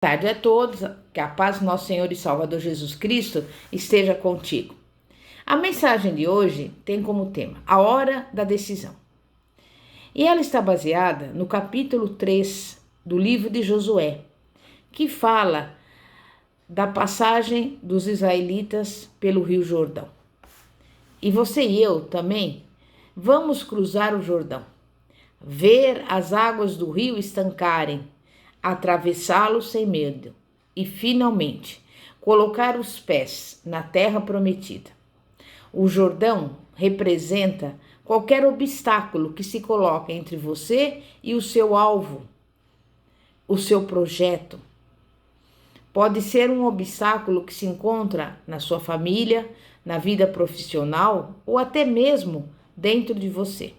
Boa tarde a todos, que a paz do nosso Senhor e Salvador Jesus Cristo esteja contigo. A mensagem de hoje tem como tema a hora da decisão. E ela está baseada no capítulo 3 do livro de Josué, que fala da passagem dos israelitas pelo Rio Jordão. E você e eu também vamos cruzar o Jordão, ver as águas do rio estancarem, atravessá-lo sem medo e, finalmente, colocar os pés na terra prometida. O Jordão representa qualquer obstáculo que se coloque entre você e o seu alvo, o seu projeto. Pode ser um obstáculo que se encontra na sua família, na vida profissional ou até mesmo dentro de você.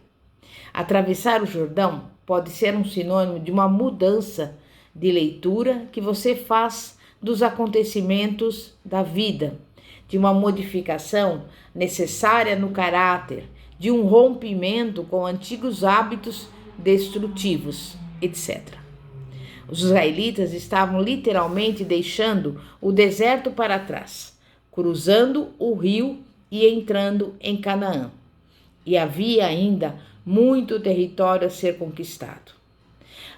Atravessar o Jordão pode ser um sinônimo de uma mudança de leitura que você faz dos acontecimentos da vida, de uma modificação necessária no caráter, de um rompimento com antigos hábitos destrutivos, etc. Os israelitas estavam literalmente deixando o deserto para trás, cruzando o rio e entrando em Canaã. E havia ainda muito território a ser conquistado.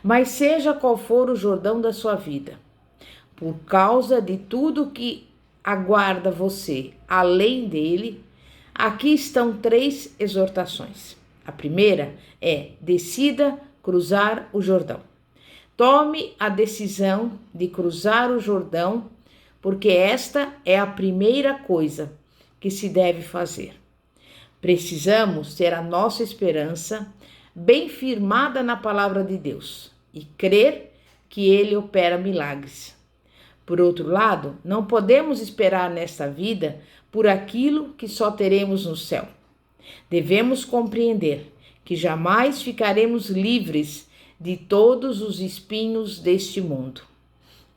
Mas seja qual for o Jordão da sua vida, por causa de tudo que aguarda você além dele, aqui estão 3 exortações. A primeira é: decida cruzar o Jordão. Tome a decisão de cruzar o Jordão, porque esta é a primeira coisa que se deve fazer. Precisamos ter a nossa esperança bem firmada na palavra de Deus e crer que Ele opera milagres. Por outro lado, não podemos esperar nesta vida por aquilo que só teremos no céu. Devemos compreender que jamais ficaremos livres de todos os espinhos deste mundo.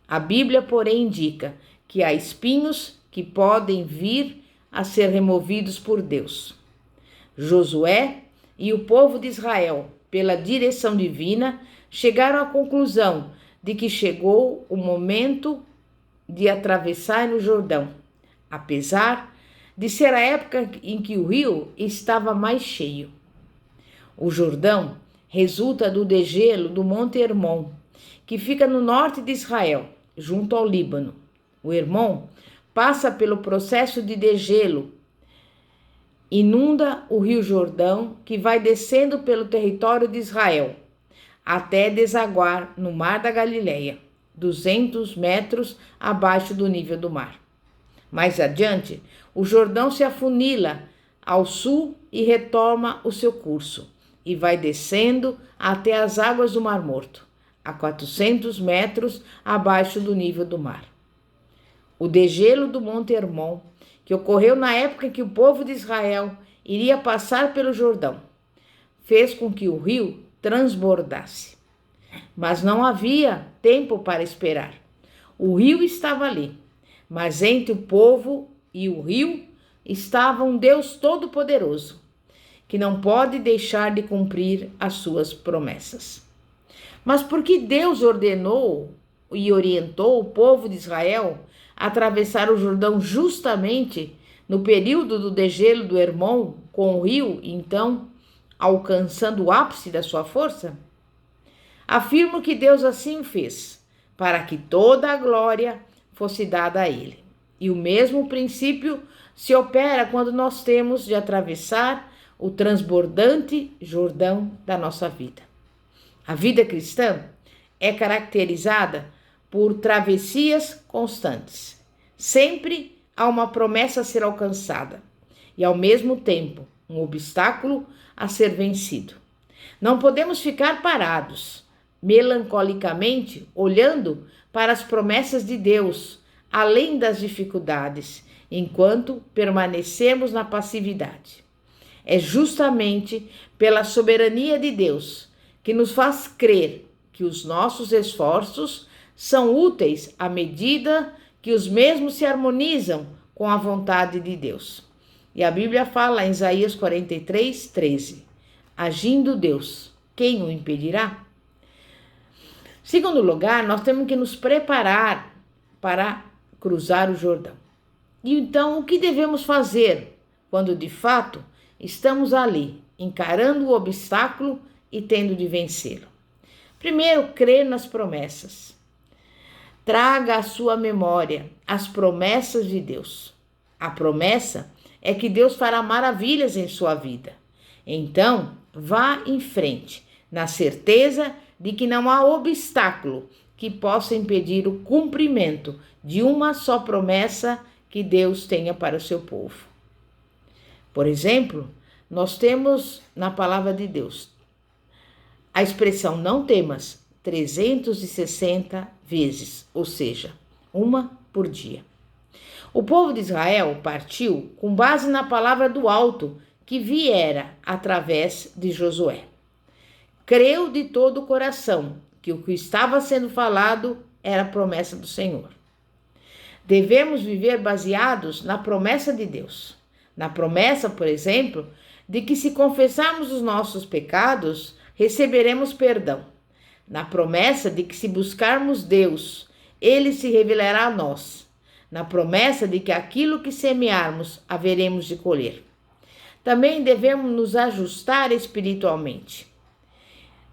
A Bíblia, porém, indica que há espinhos que podem vir a ser removidos por Deus. Josué e o povo de Israel, pela direção divina, chegaram à conclusão de que chegou o momento de atravessar o Jordão, apesar de ser a época em que o rio estava mais cheio. O Jordão resulta do degelo do Monte Hermon, que fica no norte de Israel, junto ao Líbano. O Hermon passa pelo processo de degelo, inunda o rio Jordão, que vai descendo pelo território de Israel, até desaguar no Mar da Galileia, 200 metros abaixo do nível do mar. Mais adiante, o Jordão se afunila ao sul e retoma o seu curso, e vai descendo até as águas do Mar Morto, a 400 metros abaixo do nível do mar. O degelo do Monte Hermon, que ocorreu na época em que o povo de Israel iria passar pelo Jordão, fez com que o rio transbordasse. Mas não havia tempo para esperar. O rio estava ali, mas entre o povo e o rio estava um Deus todo-poderoso, que não pode deixar de cumprir as suas promessas. Mas por que Deus ordenou e orientou o povo de Israel a atravessar o Jordão justamente no período do degelo do Hermon, com o rio, então, alcançando o ápice da sua força? Afirmo que Deus assim fez, para que toda a glória fosse dada a Ele. E o mesmo princípio se opera quando nós temos de atravessar o transbordante Jordão da nossa vida. A vida cristã é caracterizada por travessias constantes. Sempre há uma promessa a ser alcançada e, ao mesmo tempo, um obstáculo a ser vencido. Não podemos ficar parados, melancolicamente olhando para as promessas de Deus, além das dificuldades, enquanto permanecemos na passividade. É justamente pela soberania de Deus que nos faz crer que os nossos esforços são úteis à medida que os mesmos se harmonizam com a vontade de Deus. E a Bíblia fala em Isaías 43:13: agindo Deus, quem o impedirá? Segundo lugar, nós temos que nos preparar para cruzar o Jordão. E então, o que devemos fazer quando de fato estamos ali, encarando o obstáculo e tendo de vencê-lo? Primeiro, crer nas promessas. Traga à sua memória as promessas de Deus. A promessa é que Deus fará maravilhas em sua vida. Então, vá em frente, na certeza de que não há obstáculo que possa impedir o cumprimento de uma só promessa que Deus tenha para o seu povo. Por exemplo, nós temos na palavra de Deus a expressão não temas 360 vezes, ou seja, uma por dia. O povo de Israel partiu com base na palavra do alto que viera através de Josué. Creu de todo o coração que o que estava sendo falado era a promessa do Senhor. Devemos viver baseados na promessa de Deus. Na promessa, por exemplo, de que se confessarmos os nossos pecados, receberemos perdão. Na promessa de que se buscarmos Deus, Ele se revelará a nós. Na promessa de que aquilo que semearmos, haveremos de colher. Também devemos nos ajustar espiritualmente.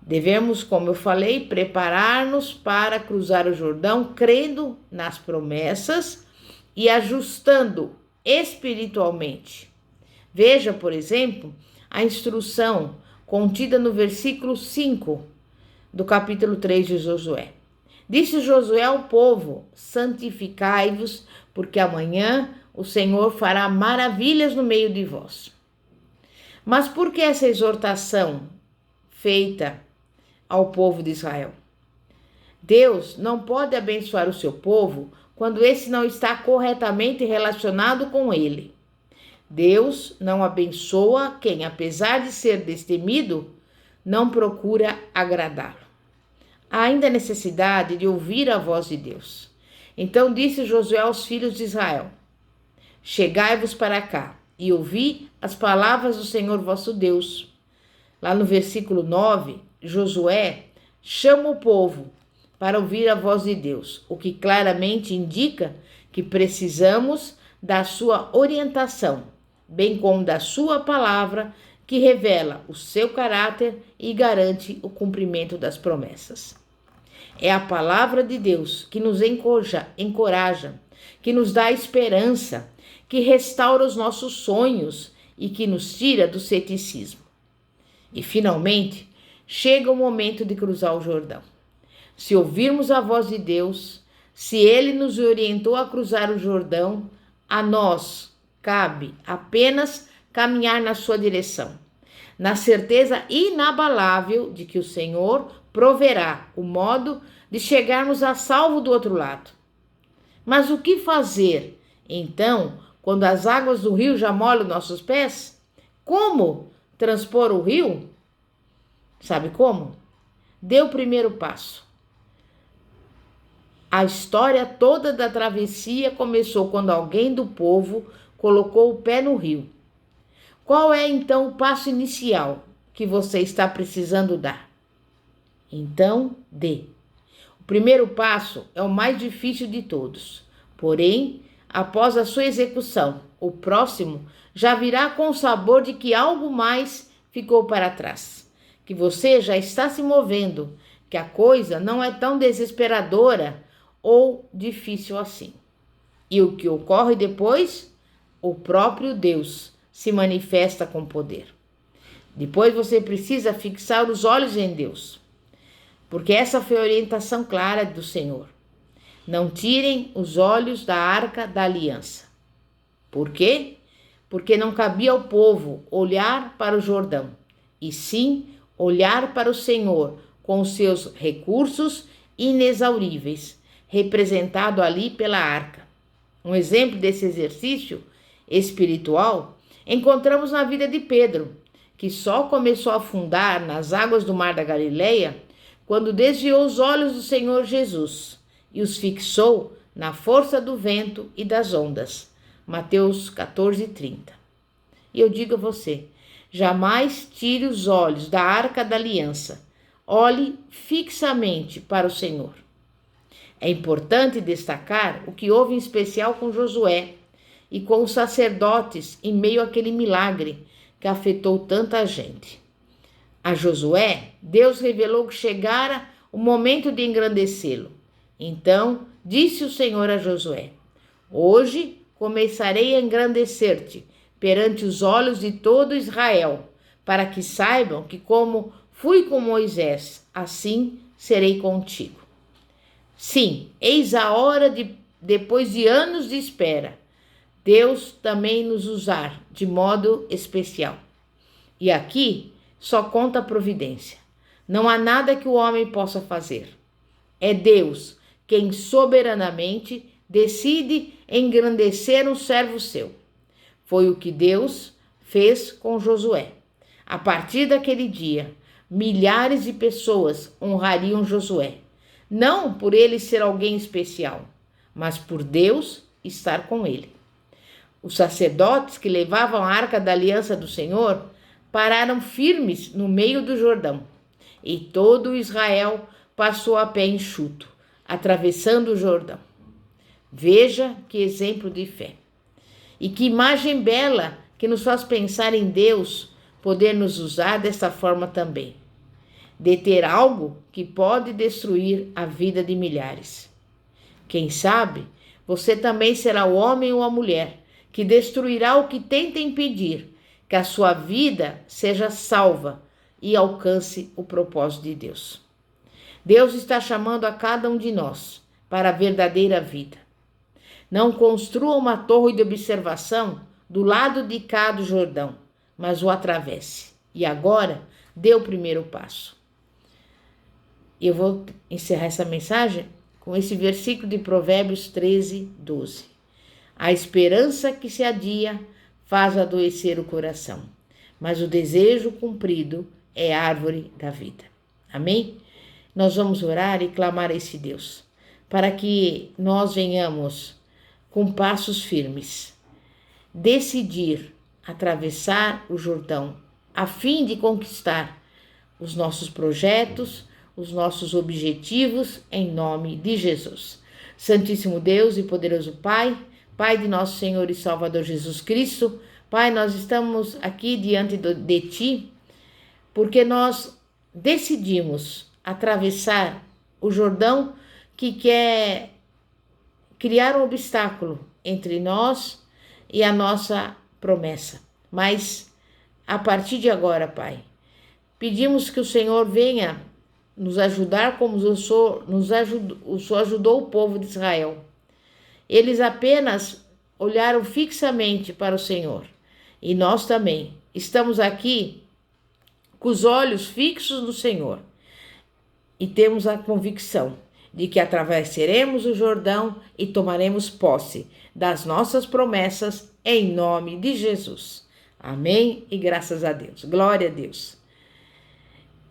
Devemos, como eu falei, preparar-nos para cruzar o Jordão, crendo nas promessas e ajustando espiritualmente. Veja, por exemplo, a instrução contida no versículo 5 do capítulo 3 de Josué. Disse Josué ao povo: santificai-vos, porque amanhã o Senhor fará maravilhas no meio de vós. Mas por que essa exortação feita ao povo de Israel? Deus não pode abençoar o seu povo quando esse não está corretamente relacionado com ele. Deus não abençoa quem, apesar de ser destemido, não procura agradá-lo. Há ainda necessidade de ouvir a voz de Deus. Então disse Josué aos filhos de Israel: chegai-vos para cá e ouvi as palavras do Senhor vosso Deus. Lá no versículo 9, Josué chama o povo para ouvir a voz de Deus, o que claramente indica que precisamos da sua orientação, bem como da sua palavra, que revela o seu caráter e garante o cumprimento das promessas. É a palavra de Deus que nos encoraja, que nos dá esperança, que restaura os nossos sonhos e que nos tira do ceticismo. E, finalmente, chega o momento de cruzar o Jordão. Se ouvirmos a voz de Deus, se Ele nos orientou a cruzar o Jordão, a nós cabe apenas caminhar na sua direção, na certeza inabalável de que o Senhor proverá o modo de chegarmos a salvo do outro lado. Mas o que fazer, então, quando as águas do rio já molham nossos pés? Como transpor o rio? Sabe como? Dê o primeiro passo. A história toda da travessia começou quando alguém do povo colocou o pé no rio. Qual é então o passo inicial que você está precisando dar? Então, dê. O primeiro passo é o mais difícil de todos. Porém, após a sua execução, o próximo já virá com o sabor de que algo mais ficou para trás, que você já está se movendo, que a coisa não é tão desesperadora ou difícil assim. E o que ocorre depois? O próprio Deus se manifesta com poder. Depois você precisa fixar os olhos em Deus, porque essa foi a orientação clara do Senhor. Não tirem os olhos da arca da aliança. Por quê? Porque não cabia ao povo olhar para o Jordão, e sim olhar para o Senhor com os seus recursos inexauríveis, representado ali pela arca. Um exemplo desse exercício espiritual encontramos na vida de Pedro, que só começou a afundar nas águas do mar da Galileia quando desviou os olhos do Senhor Jesus e os fixou na força do vento e das ondas. Mateus 14:30. E eu digo a você, jamais tire os olhos da arca da aliança. olhe fixamente para o Senhor. É importante destacar o que houve em especial com Josué e com os sacerdotes em meio àquele milagre que afetou tanta gente. A Josué, Deus revelou que chegara o momento de engrandecê-lo. Então disse o Senhor a Josué: hoje começarei a engrandecer-te perante os olhos de todo Israel, para que saibam que, como fui com Moisés, assim serei contigo. Sim, eis a hora depois de anos de espera, Deus também nos usar de modo especial. E aqui só conta a providência. Não há nada que o homem possa fazer. É Deus quem soberanamente decide engrandecer um servo seu. Foi o que Deus fez com Josué. A partir daquele dia, milhares de pessoas honrariam Josué. Não por ele ser alguém especial, mas por Deus estar com ele. Os sacerdotes que levavam a arca da aliança do Senhor pararam firmes no meio do Jordão, e todo Israel passou a pé enxuto, atravessando o Jordão. Veja que exemplo de fé. E que imagem bela que nos faz pensar em Deus poder nos usar dessa forma também. Deter algo que pode destruir a vida de milhares. Quem sabe, você também será o homem ou a mulher que destruirá o que tenta impedir que a sua vida seja salva e alcance o propósito de Deus. Deus está chamando a cada um de nós para a verdadeira vida. Não construa uma torre de observação do lado de cá do Jordão, mas o atravesse. E agora, dê o primeiro passo. Eu vou encerrar essa mensagem com esse versículo de Provérbios 13, 12. A esperança que se adia faz adoecer o coração, mas o desejo cumprido é árvore da vida. Amém? Nós vamos orar e clamar a esse Deus, para que nós venhamos com passos firmes, decidir atravessar o Jordão, a fim de conquistar os nossos projetos, os nossos objetivos, em nome de Jesus. Santíssimo Deus e poderoso Pai, Pai de nosso Senhor e Salvador Jesus Cristo, Pai, nós estamos aqui diante de Ti, porque nós decidimos atravessar o Jordão que quer criar um obstáculo entre nós e a nossa promessa. Mas, a partir de agora, Pai, pedimos que o Senhor venha nos ajudar como o Senhor ajudou o povo de Israel. Eles apenas olharam fixamente para o Senhor. E nós também estamos aqui com os olhos fixos no Senhor. E temos a convicção de que atravessaremos o Jordão e tomaremos posse das nossas promessas em nome de Jesus. Amém e graças a Deus. Glória a Deus.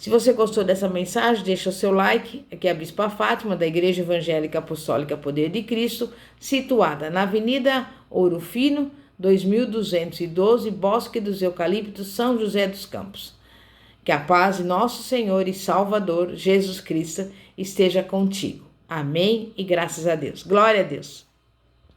Se você gostou dessa mensagem, deixa o seu like. Aqui é a Bispa Fátima, da Igreja Evangélica Apostólica Poder de Cristo, situada na Avenida Ouro Fino, 2212, Bosque dos Eucaliptos, São José dos Campos. Que a paz de nosso Senhor e Salvador, Jesus Cristo, esteja contigo. Amém e graças a Deus. Glória a Deus.